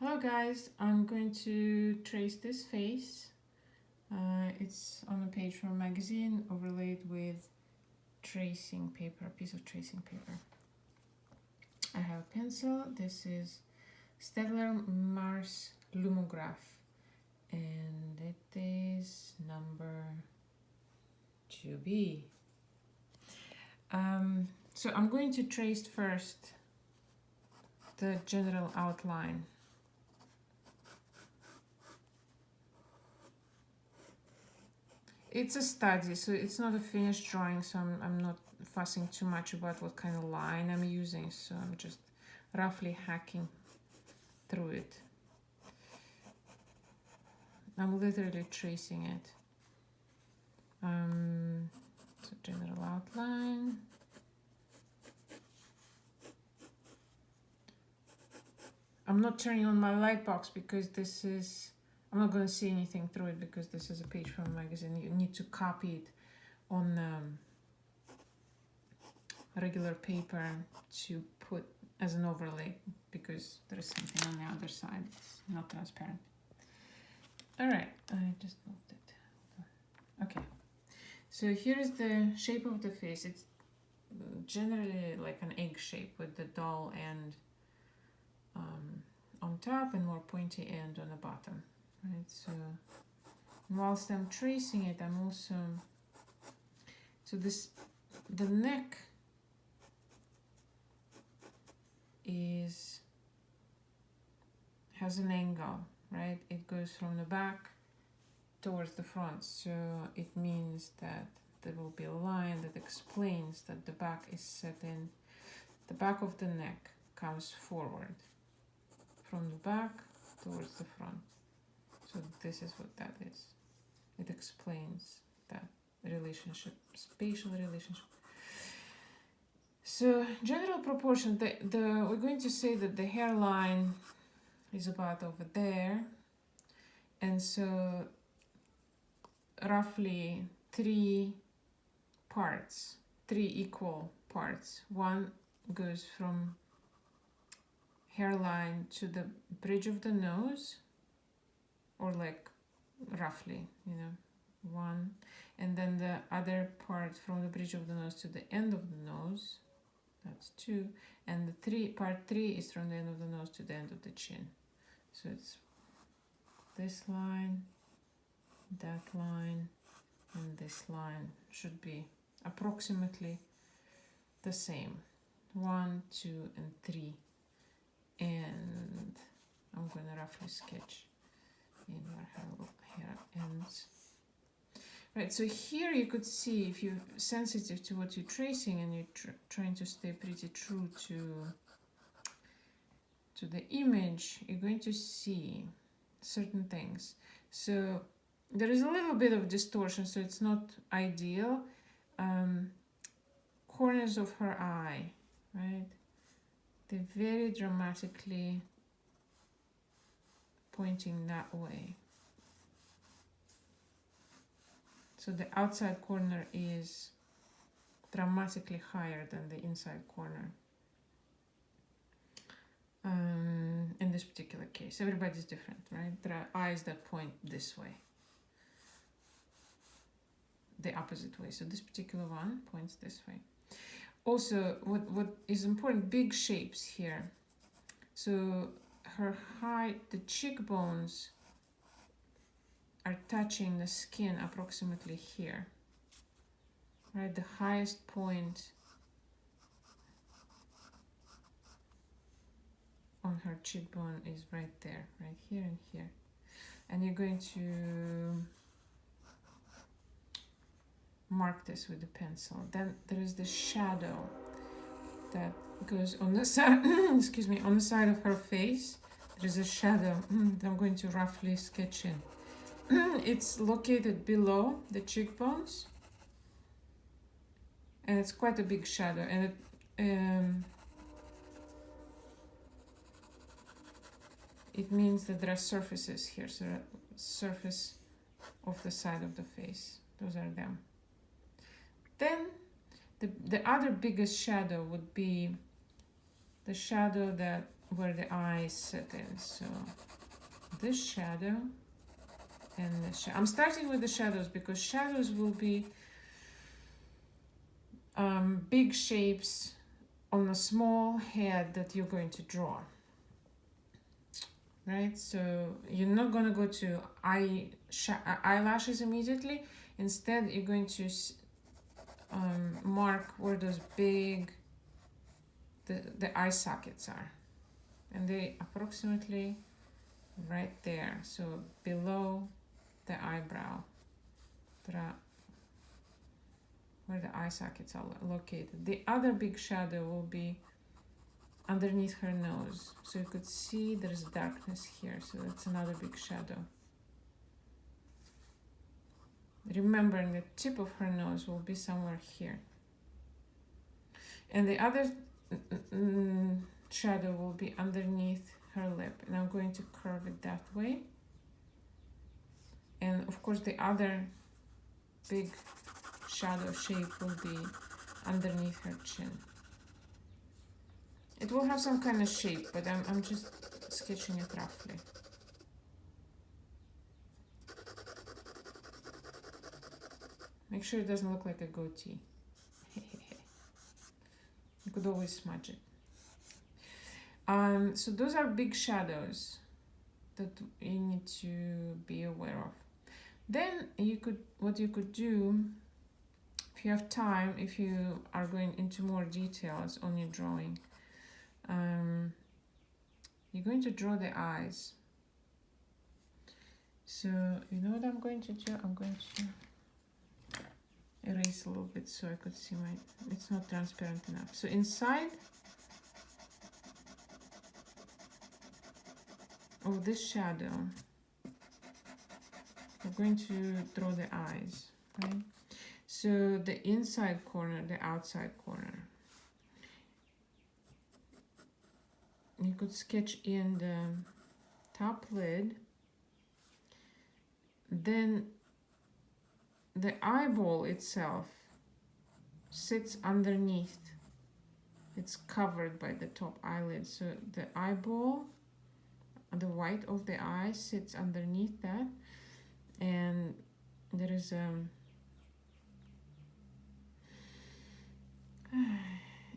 Hello guys, I'm going to trace this face. It's on a page from a magazine overlaid with tracing paper, a piece of tracing paper. I have a pencil. This is Staedtler Mars Lumograph and it is number 2B. So I'm going to trace first the general outline. It's a study, so it's not a finished drawing, so I'm not fussing too much about what kind of line I'm using, so I'm just roughly hacking through it. I'm literally tracing it. So general outline. I'm not turning on my light box because this is, I'm not going to see anything through it because this is a page from a magazine. You need to copy it on regular paper to put as an overlay because there is something on the other side. It's not transparent. All right, I just moved it. Okay, so here is the shape of the face. It's generally like an egg shape with the dull end on top and more pointy end on the bottom. Right, so whilst I'm tracing it, I'm also, so this, the neck has an angle, right? It goes from the back towards the front, so it means that there will be a line that explains that the back is set in, the back of the neck comes forward from the back towards the front. So this is what that is. It explains that relationship, spatial relationship. So general proportion, we're going to say that the hairline is about over there, and so roughly three equal parts. One goes from hairline to the bridge of the nose, or like roughly, one, and then the other part from the bridge of the nose to the end of the nose, that's two, and the part three is from the end of the nose to the end of the chin. So it's this line, that line, and this line should be approximately the same. 1, 2, and 3. And I'm going to roughly sketch in where hair ends. Right, so here you could see, if you're sensitive to what you're tracing and you're trying to stay pretty true to the image, you're going to see certain things. So there is a little bit of distortion, so it's not ideal. Corners of her eye, right? They're very dramatically pointing that way. So the outside corner is dramatically higher than the inside corner. In this particular case, everybody's different, right? There are eyes that point this way, the opposite way. So this particular one points this way. Also, what is important, big shapes here. So her height, the cheekbones are touching the skin approximately here, right? The highest point on her cheekbone is right there, right here and here. And you're going to mark this with a pencil. Then there is the shadow that goes on the side, excuse me, on the side of her face. There is a shadow that I'm going to roughly sketch in. It's located below the cheekbones, and it's quite a big shadow, and it means that there are surfaces here, so surface of the side of the face. Those are them. Then the other biggest shadow would be the shadow that where the eyes set in. So this shadow and the shadow. I'm starting with the shadows because shadows will be big shapes on a small head that you're going to draw. Right, so you're not going to go to eyelashes immediately. Instead, you're going to mark where those big the eye sockets are, and they approximately right there, so below the eyebrow, where the eye sockets are located. The other big shadow will be underneath her nose, so you could see there's darkness here, so that's another big shadow. Remembering the tip of her nose will be somewhere here, and the other shadow will be underneath her lip, and I'm going to curve it that way. And of course the other big shadow shape will be underneath her chin. It will have some kind of shape, but I'm just sketching it roughly. Make sure it doesn't look like a goatee. You could always smudge it. So those are big shadows that you need to be aware of. Then what you could do, if you have time, if you are going into more details on your drawing, you're going to draw the eyes. So you know what I'm going to do? I'm going to erase a little bit so I could see it's not transparent enough. So inside of this shadow, we're going to draw the eyes, right? So the inside corner, the outside corner, you could sketch in the top lid. Then the eyeball itself sits underneath. It's covered by the top eyelid. So the eyeball, the white of the eye, sits underneath that. And there is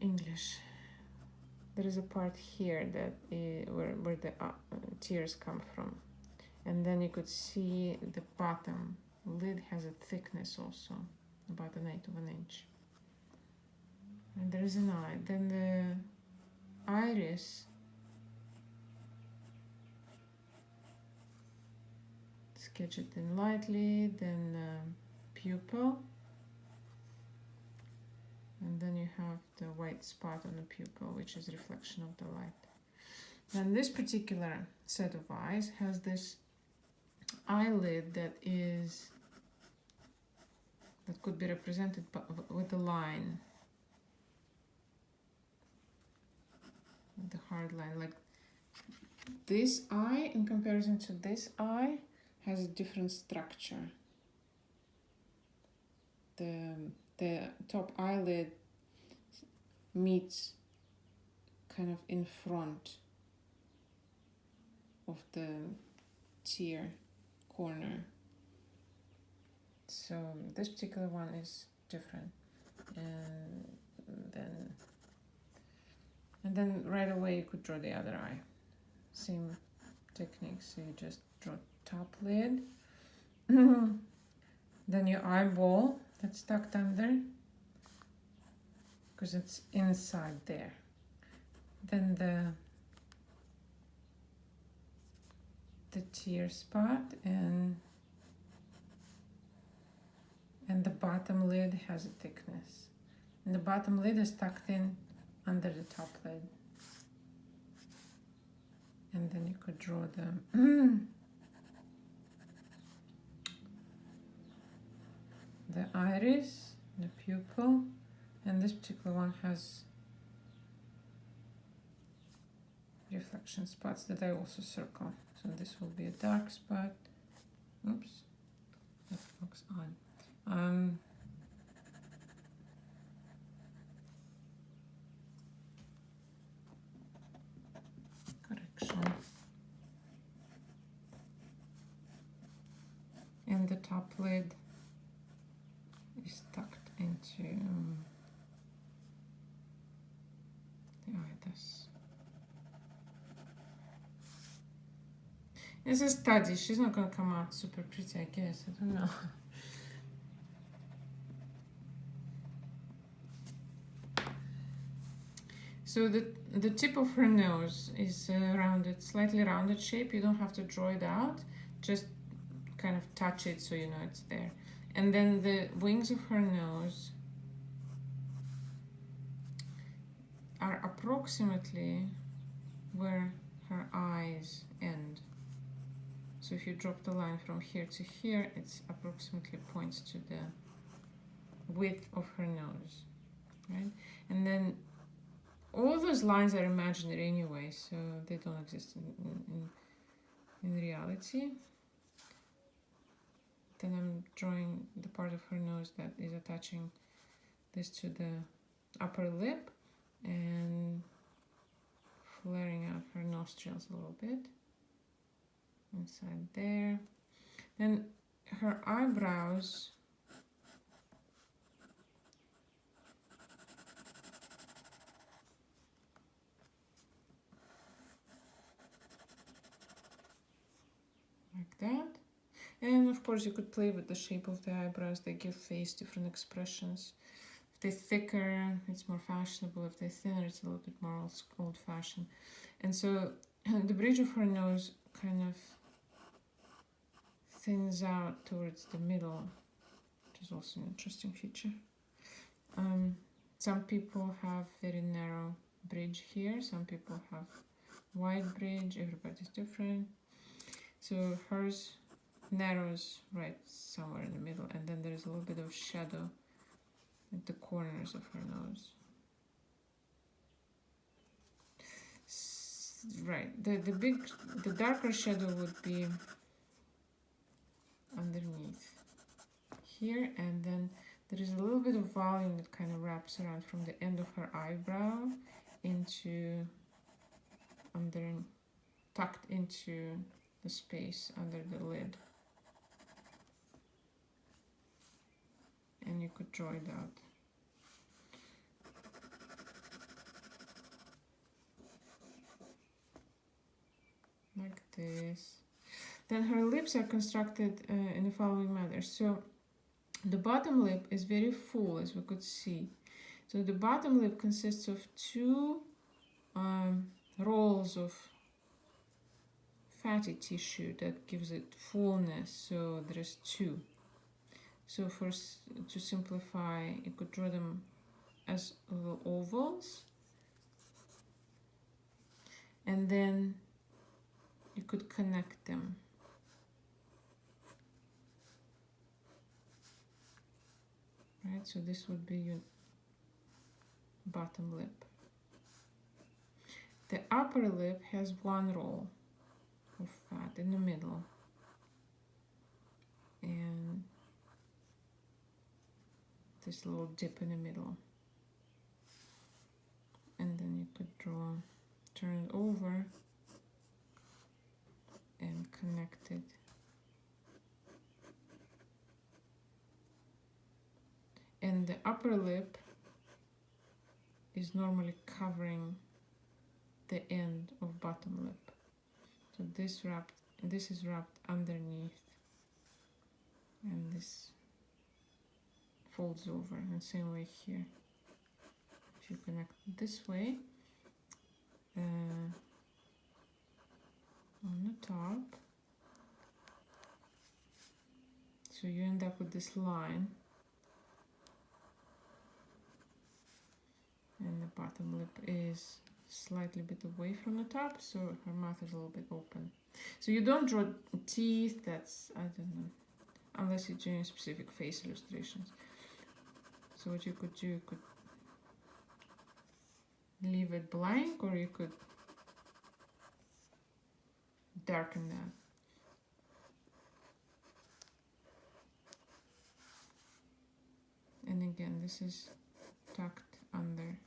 English. There is a part here that where the tears come from. And then you could see the bottom lid has a thickness also, about 1/8 of an inch. And there is an eye. Then the iris, sketch it in lightly, then pupil, and then you have the white spot on the pupil, which is reflection of the light. And this particular set of eyes has this eyelid that could be represented with a line, the hard line. Like this eye in comparison to this eye has a different structure. The top eyelid meets kind of in front of the tear corner. So this particular one is different, and then right away you could draw the other eye. Same technique. So you just draw top lid, then your eyeball that's tucked under because it's inside there. Then the tear spot, and the bottom lid has a thickness, and the bottom lid is tucked in under the top lid. And then you could draw the iris, the pupil, and this particular one has reflection spots that I also circle. So this will be a dark spot. Oops, that looks odd. section. And the top lid is tucked into the iris. It's a study. She's not going to come out super pretty, I guess. I don't know. So the tip of her nose is rounded, slightly rounded shape. You don't have to draw it out. Just kind of touch it so you know it's there. And then the wings of her nose are approximately where her eyes end. So if you drop the line from here to here, it's approximately points to the width of her nose, right? And then all those lines are imaginary anyway, so they don't exist in reality. Then I'm drawing the part of her nose that is attaching this to the upper lip and flaring out her nostrils a little bit inside there. Then her eyebrows like that. And of course you could play with the shape of the eyebrows. They give face different expressions. If they're thicker, it's more fashionable. If they're thinner, it's a little bit more old-fashioned. And so the bridge of her nose kind of thins out towards the middle, which is also an interesting feature. Some people have very narrow bridge here. Some people have wide bridge. Everybody's different. So hers narrows right somewhere in the middle, and then there's a little bit of shadow at the corners of her nose. Right, the darker shadow would be underneath here, and then there is a little bit of volume that kind of wraps around from the end of her eyebrow into tucked into the space under the lid. And you could draw it out. Like this. Then her lips are constructed in the following manner. So the bottom lip is very full, as we could see. So the bottom lip consists of two rolls of fatty tissue that gives it fullness. So there is two. So first, to simplify, you could draw them as little ovals, and then you could connect them. Right, so this would be your bottom lip. The upper lip has one roll of fat in the middle, and this little dip in the middle, and then you could turn it over and connect it. And the upper lip is normally covering the end of bottom lip. So this is wrapped underneath, and this folds over, and same way here. If you connect this way on the top, so you end up with this line, and the bottom lip is slightly bit away from the top, so her mouth is a little bit open. So you don't draw teeth, that's, I don't know, unless you're doing specific face illustrations. So what you could do, you could leave it blank, or you could darken that. And again, this is tucked under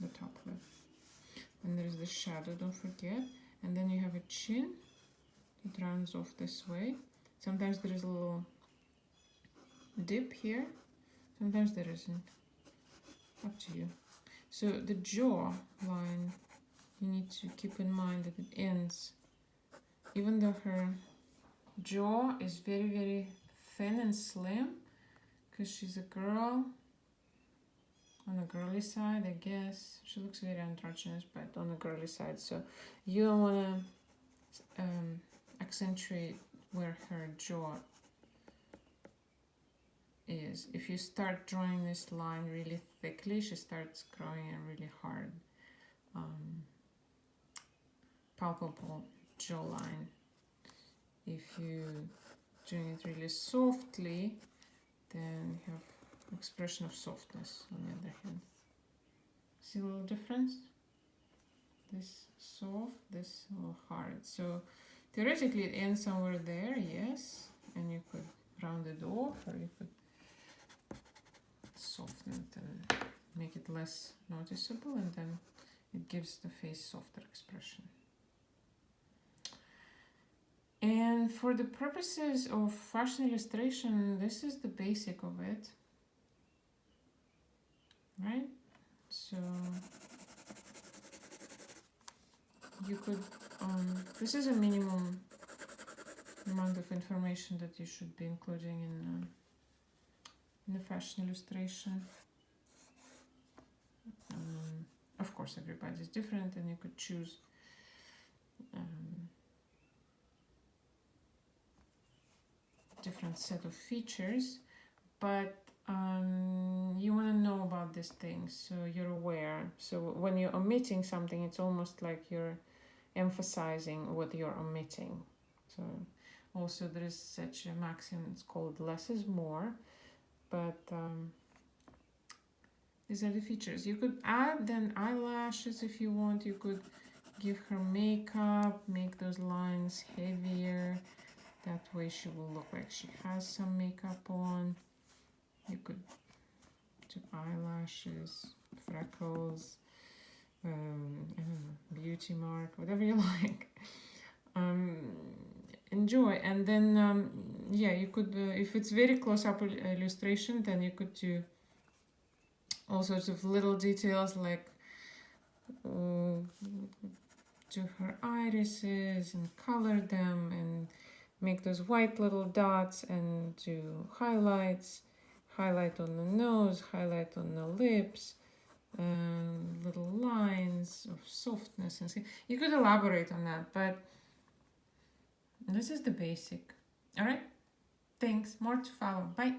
the top. and there is the shadow, don't forget. And then you have a chin. It rounds off this way. Sometimes there is a little dip here, sometimes there isn't. Up to you. So the jaw line, you need to keep in mind that it ends, even though her jaw is very, very thin and slim, because she's a girl, on the girly side, I guess. She looks very androgynous, but on the girly side. So you don't want to accentuate where her jaw is. If you start drawing this line really thickly, she starts growing a really hard, palpable jawline. If you doing it really softly, then you have expression of softness on the other hand. See a little difference? This soft, this a little hard. So theoretically it ends somewhere there, yes, and you could round it off, or you could soften it and make it less noticeable, and then it gives the face softer expression. And for the purposes of fashion illustration, this is the basic of it, right? So you could, this is a minimum amount of information that you should be including in the fashion illustration. Of course, everybody's different, and you could choose different set of features, but you want to know about these things, so you're aware. So when you're omitting something, it's almost like you're emphasizing what you're omitting. So also there is such a maxim, it's called less is more, but these are the features. You could add then eyelashes if you want. You could give her makeup, make those lines heavier. That way she will look like she has some makeup on. You could do eyelashes, freckles, I don't know, beauty mark, whatever you like. Enjoy. And then, yeah, you could, if it's very close-up illustration, then you could do all sorts of little details, like do her irises and color them and make those white little dots and do highlights, highlight on the nose, highlight on the lips, little lines of softness and skin. You could elaborate on that, but this is the basic. All right, thanks. More to follow. Bye.